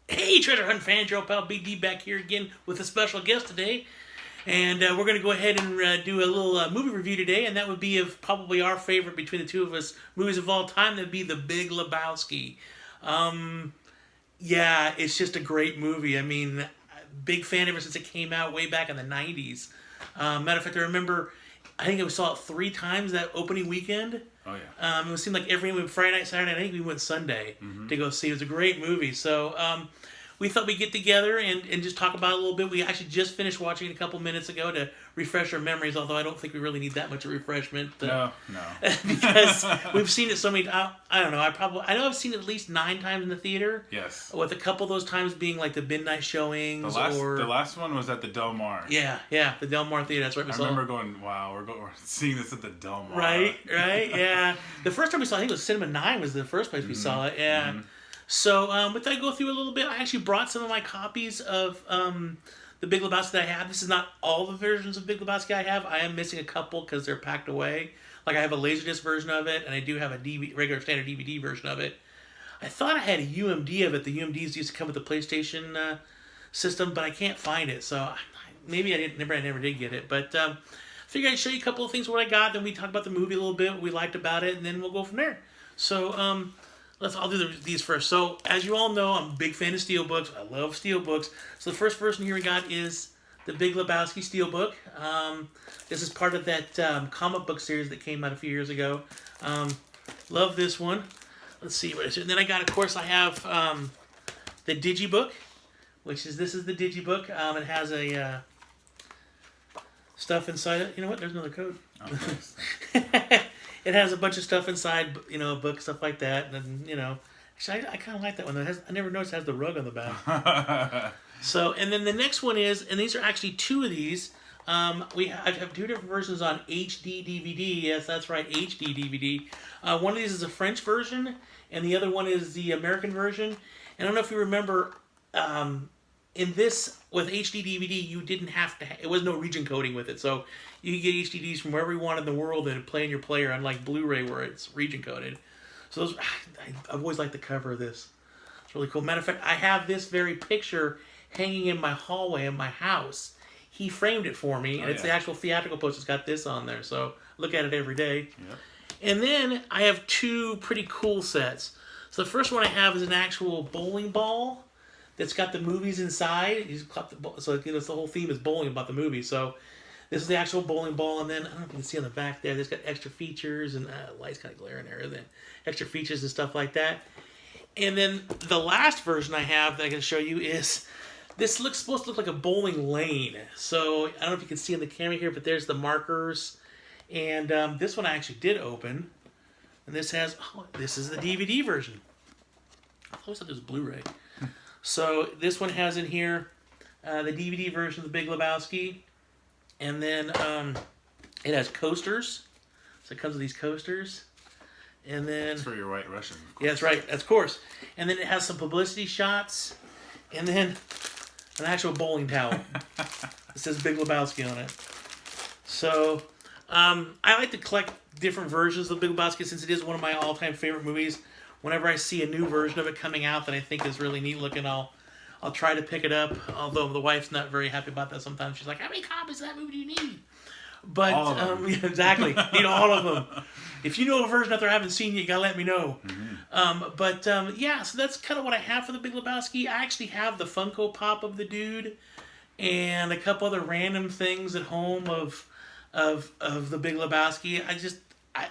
Hey, treasure hunt fans, your old pal Big D back here again with a special guest today. And we're going to go ahead and do a little movie review today, and that would be of probably our favorite between the two of us movies of all time. That would be The Big Lebowski. Um, yeah, it's just a great movie. I mean, big fan ever since it came out way back in the 90s. Matter of fact, I remember, I think I saw it 3 times that opening weekend. Oh yeah. It seemed like every week, Friday night, Saturday night, I think we went Sunday to go see. It was a great movie. So we thought we'd get together and just talk about it a little bit. We actually just finished watching it a couple minutes ago to refresh our memories, although I don't think we really need that much of refreshment. No. Because we've seen it so many I don't know, I know I've seen it at least 9 times in the theater. Yes. With a couple of those times being like the midnight showings. The last one was at the Del Mar. Yeah, the Del Mar Theater. That's right. I remember going, wow, we're seeing this at the Del Mar. Right, yeah. The first time we saw it, I think it was Cinema 9 was the first place we saw it, yeah. So, with that, I go through a little bit. I actually brought some of my copies of the Big Lebowski that I have. This is not all the versions of Big Lebowski I have. I am missing a couple because they're packed away. Like, I have a Laserdisc version of it, and I do have a regular standard DVD version of it. I thought I had a UMD of it. The UMDs used to come with the PlayStation system, but I can't find it. So, maybe I never did get it. But I figured I'd show you a couple of things what I got. Then we talk about the movie a little bit, what we liked about it, and then we'll go from there. So, I'll do these first. So, as you all know, I'm a big fan of steelbooks. I love steelbooks. So, the first version here we got is the Big Lebowski steelbook. This is part of that comic book series that came out a few years ago. Love this one. Let's see what it is. And then I got, of course, I have the Digibook, this is the Digibook. It has a stuff inside it. You know what? There's another code. Okay. It has a bunch of stuff inside, books, stuff like that. And, actually, I kind of like that one. I never noticed it has the rug on the back. So, and then the next one is, and these are actually 2 of these. I have 2 different versions on HD DVD. Yes, that's right, HD DVD. One of these is a French version, and the other one is the American version. And I don't know if you remember, in this, with HD DVD, you didn't have to, it was no region coding with it. So you could get HDDs from wherever you want in the world and play in your player, unlike Blu-ray where it's region coded. So those, I've always liked the cover of this. It's really cool. Matter of fact, I have this very picture hanging in my hallway in my house. He framed it for me, and it's the actual theatrical poster. It's got this on there, so look at it every day. Yep. And then I have 2 pretty cool sets. So the first one I have is an actual bowling ball that's got the movies inside. You just clap the ball. So, the whole theme is bowling about the movie. So this is the actual bowling ball, and then, I don't know if you can see on the back there, there's got extra features, and light's kind of glaring there, then extra features and stuff like that. And then the last version I have that I can show you is, this looks supposed to look like a bowling lane. So, I don't know if you can see in the camera here, but there's the markers. And this one I actually did open. And this is the DVD version. I always thought it was Blu-ray. So, this one has in here the DVD version of The Big Lebowski. And then it has coasters. So, it comes with these coasters. And then... It's for your White Russian, of course. Yeah, that's right. Of course. And then it has some publicity shots. And then an actual bowling towel. It says Big Lebowski on it. So, I like to collect different versions of Big Lebowski since it is one of my all-time favorite movies. Whenever I see a new version of it coming out that I think is really neat looking, I'll try to pick it up. Although the wife's not very happy about that sometimes. She's like, "How many copies of that movie do you need?" But all of them. Yeah, exactly, need all of them. If you know a version that I haven't seen yet, you gotta let me know. Yeah, so that's kind of what I have for the Big Lebowski. I actually have the Funko Pop of the dude, and a couple other random things at home of the Big Lebowski.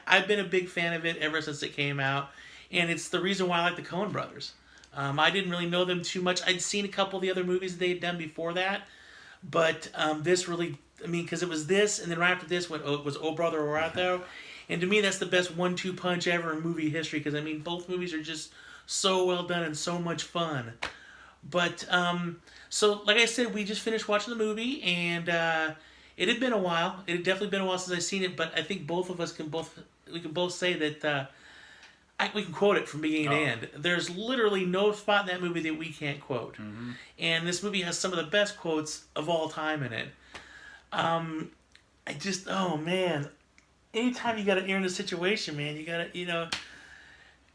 I've been a big fan of it ever since it came out, and it's the reason why I like the Coen Brothers. I didn't really know them too much. I'd seen a couple of the other movies they had done before that, but this really, because it was this, and then right after this it was Oh Brother, Where Art Thou? And to me, that's the best 1-2 punch ever in movie history, because, both movies are just so well done and so much fun. But, so, like I said, we just finished watching the movie, and it had been a while. It had definitely been a while since I've seen it, but I think both of us can both say that we can quote it from beginning to end. There's literally no spot in that movie that we can't quote. And this movie has some of the best quotes of all time in it. Oh man, anytime you're in a situation, man, you gotta,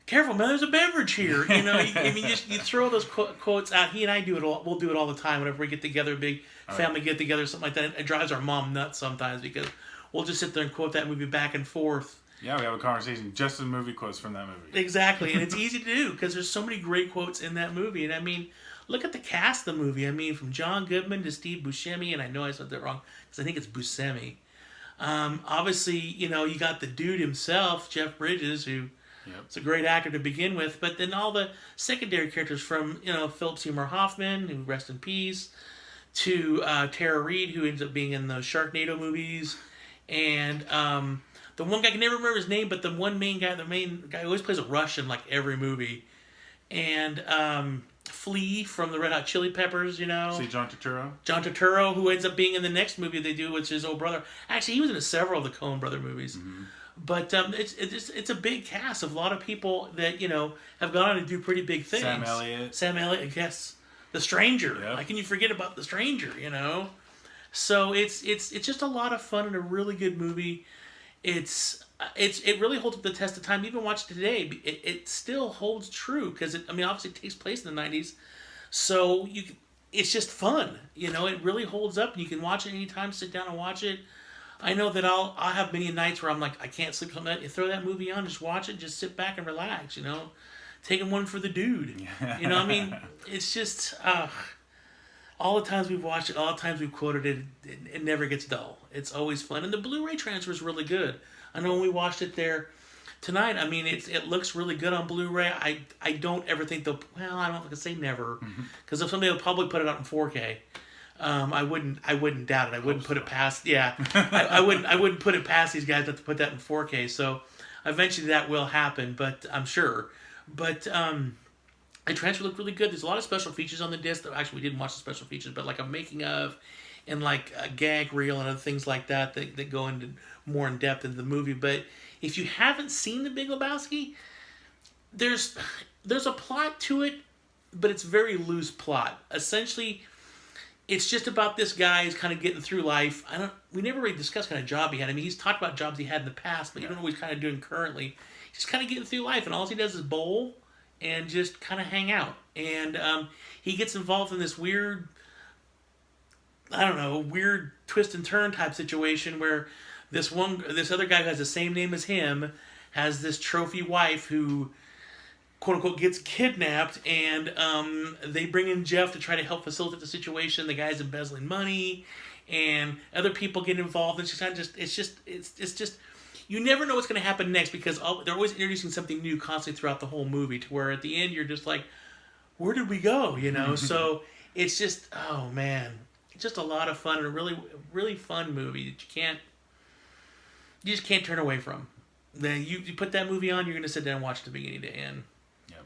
careful, man, there's a beverage here. You know, you throw those quotes out. He and I do it all. We'll do it all the time whenever we get together, big family get together, something like that. It drives our mom nuts sometimes because we'll just sit there and quote that movie back and forth. Yeah, we have a conversation just in movie quotes from that movie. Exactly, and it's easy to do because there's so many great quotes in that movie. And I mean, look at the cast of the movie. I mean, from John Goodman to Steve Buscemi, and I know I said that wrong because I think it's Buscemi. Obviously, you know, you got the dude himself, Jeff Bridges, who is a great actor to begin with, but then all the secondary characters from, you know, Philip Seymour Hoffman, who rest in peace, to Tara Reid, who ends up being in the Sharknado movies, and the one guy, I can never remember his name, but the main guy who always plays a Russian like every movie, and Flea from the Red Hot Chili Peppers, you know. See John Turturro? John Turturro, who ends up being in the next movie they do, which is old brother. Actually, he was in several of the Coen brother movies. Mm-hmm. But it's a big cast of a lot of people that, you know, have gone on to do pretty big things. Sam Elliott, yes. The Stranger. Yep. How can you forget about The Stranger, you know? So it's just a lot of fun and a really good movie. It really holds up the test of time. Even watch it today, it still holds true because obviously it takes place in the 90s, so it's just fun. You know, it really holds up. You can watch it anytime. Sit down and watch it. I know that I'll have many nights where I'm like I can't sleep. Something like that. You throw that movie on, just watch it, just sit back and relax. You know, taking one for the dude. You know, I mean, it's just all the times we've watched it, all the times we've quoted it, it never gets dull. It's always fun. And the Blu-ray transfer is really good. I know when we watched it there tonight, I mean, it looks really good on Blu-ray. I don't ever think I don't know if I can say never, because if somebody will probably put it out in 4K. I wouldn't doubt it. I wouldn't put it past, I wouldn't put it past these guys not to put that in 4K. So eventually that will happen, but I'm sure. But, the transfer looked really good. There's a lot of special features on the disc. Actually, we didn't watch the special features, but like a making of and like a gag reel and other things like that go into more in depth into the movie. But if you haven't seen The Big Lebowski, there's a plot to it, but it's very loose plot. Essentially, it's just about this guy who's kind of getting through life. We never really discussed kind of job he had. I mean, he's talked about jobs he had in the past, but you don't know what he's kind of doing currently. He's kind of getting through life, and all he does is bowl and just kind of hang out. And he gets involved in this weird twist and turn type situation where this other guy who has the same name as him has this trophy wife who, quote unquote, gets kidnapped, and they bring in Jeff to try to help facilitate the situation. The guy's embezzling money, and other people get involved. It's just you never know what's going to happen next because they're always introducing something new constantly throughout the whole movie to where at the end you're just like, where did we go? You know, so it's just, oh man, it's just a lot of fun and a really, really fun movie that you just can't turn away from. Then you put that movie on, you're going to sit down and watch it from beginning to end. Yep.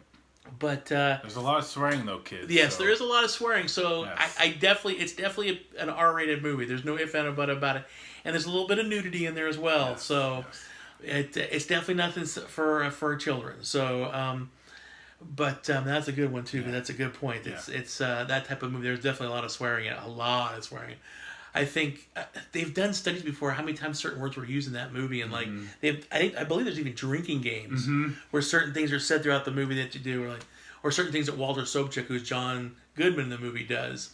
But there's a lot of swearing though, kids. Yes, there is a lot of swearing. So yes. It's definitely an R-rated movie. There's no if and but about it. And there's a little bit of nudity in there as well. Yes, so it's definitely nothing for children. So, but that's a good one too. Yeah. That's a good point. It's that type of movie. There's definitely a lot of swearing. A lot of swearing. I think they've done studies before how many times certain words were used in that movie, and like I believe there's even drinking games where certain things are said throughout the movie that you do, or certain things that Walter Sobchak, who's John Goodman in the movie, does,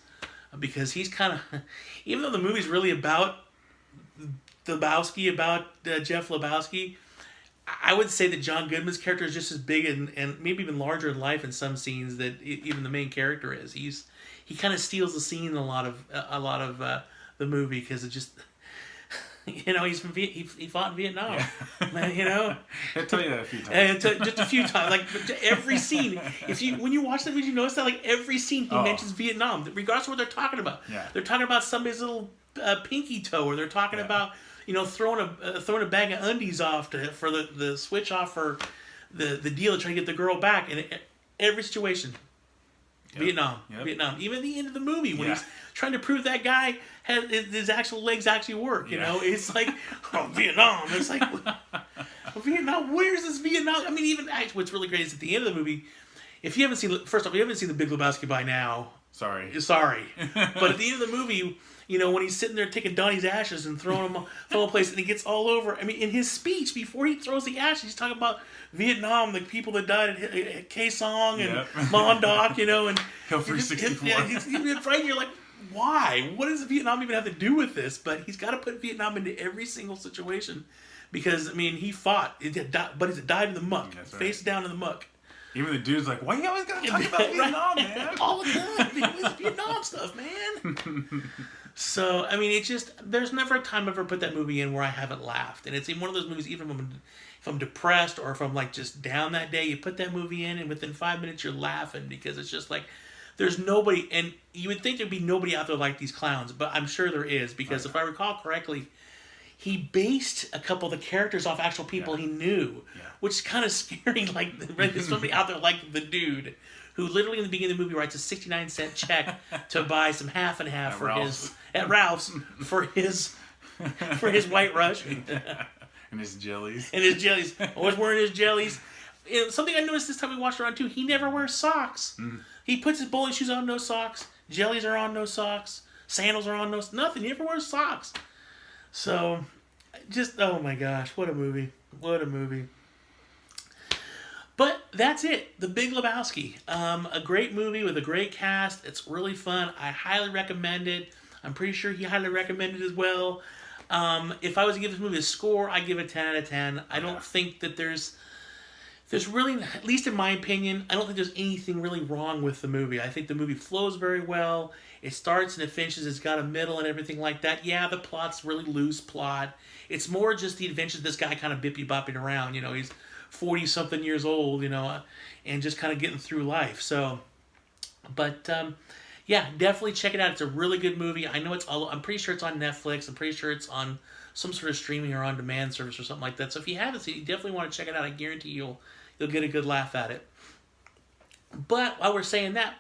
because he's kind of, even though the movie's really about Lebowski, about Jeff Lebowski, I would say that John Goodman's character is just as big and maybe even larger in life in some scenes that even the main character is. He kind of steals the scene in a lot of the movie because it just, you know, he fought in Vietnam. Yeah. You know, I'll tell you that a few times. Just a few times, like every scene. When you watch the movie, you notice that like every scene he mentions Vietnam, regardless of what they're talking about. Yeah. They're talking about somebody's little pinky toe, or they're talking about, you know, throwing a bag of undies off for the switch off for the deal to try to get the girl back. In every situation. Yep. Vietnam. Even at the end of the movie when he's trying to prove that guy his actual legs actually work. You know, it's like, oh, Vietnam. It's like, Vietnam. Where's this Vietnam? I mean, even what's really great is at the end of the movie. If you haven't seen, first off, if you haven't seen The Big Lebowski by now, sorry. But at the end of the movie, when he's sitting there taking Donnie's ashes and throwing them a place, and he gets all over. I mean, in his speech before he throws the ashes, he's talking about Vietnam, the people that died at Khe Song and Montauk, and Hill 364. He's right. You're like, why? What does Vietnam even have to do with this? But he's got to put Vietnam into every single situation because he fought, but he died in the muck, face down in the muck. Even the dude's like, why you always gotta talk about Vietnam, man? All the time. It's Vietnam stuff, man. So, it's just, there's never a time I've ever put that movie in where I haven't laughed. And it's in one of those movies, even if I'm depressed or if I'm like just down that day, you put that movie in and within 5 minutes you're laughing because it's just like, there's nobody, and you would think there'd be nobody out there like these clowns, but I'm sure there is because if I recall correctly, he based a couple of the characters off actual people he knew, which is kind of scary. Like, there's somebody out there like the dude who literally in the beginning of the movie writes a 69-cent check to buy some half and half at Ralph's for his White Russian. And his jellies. Always wearing his jellies. Something I noticed this time we watched around too, he never wears socks. He puts his bowling shoes on, no socks. Jellies are on, no socks. Sandals are on, nothing. He never wears socks. So, just, oh my gosh, what a movie. What a movie. But that's it. The Big Lebowski. A great movie with a great cast. It's really fun. I highly recommend it. I'm pretty sure he highly recommended it as well. If I was to give this movie a score, I'd give it 10 out of 10. I don't think that there's really, at least in my opinion, I don't think there's anything really wrong with the movie. I think the movie flows very well. It starts and it finishes. It's got a middle and everything like that. Yeah, the plot's really loose plot. It's more just the adventures of this guy kind of bippy-bopping around. He's 40-something years old, and just kind of getting through life. So, but, yeah, definitely check it out. It's a really good movie. I know I'm pretty sure it's on Netflix. I'm pretty sure it's on some sort of streaming or on-demand service or something like that. So if you haven't seen it, you definitely want to check it out. I guarantee you'll get a good laugh at it. But while we're saying that,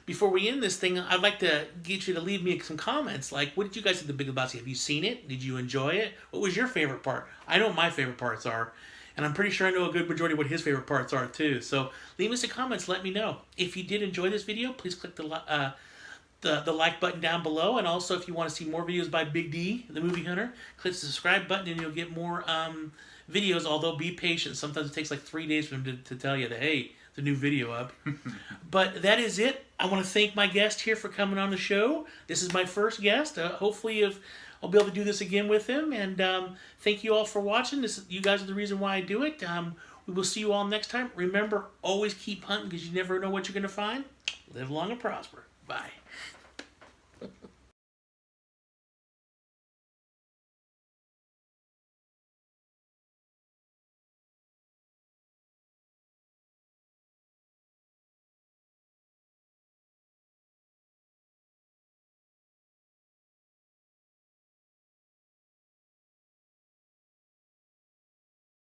before we end this thing, I'd like to get you to leave me some comments. Like, what did you guys think of The Big Lebowski? Have you seen it? Did you enjoy it? What was your favorite part? I know what my favorite parts are. And I'm pretty sure I know a good majority of what his favorite parts are, too. So leave me some comments. Let me know. If you did enjoy this video, please click the like button down below. And also, if you want to see more videos by Big D, the movie hunter, click the subscribe button and you'll get more videos, although be patient. Sometimes it takes like 3 days for him to tell you that, hey, the new video up. But that is it. I want to thank my guest here for coming on the show. This is my first guest. Hopefully I'll be able to do this again with him. And thank you all for watching. You guys are the reason why I do it. We will see you all next time. Remember, always keep hunting because you never know what you're going to find. Live long and prosper. Bye.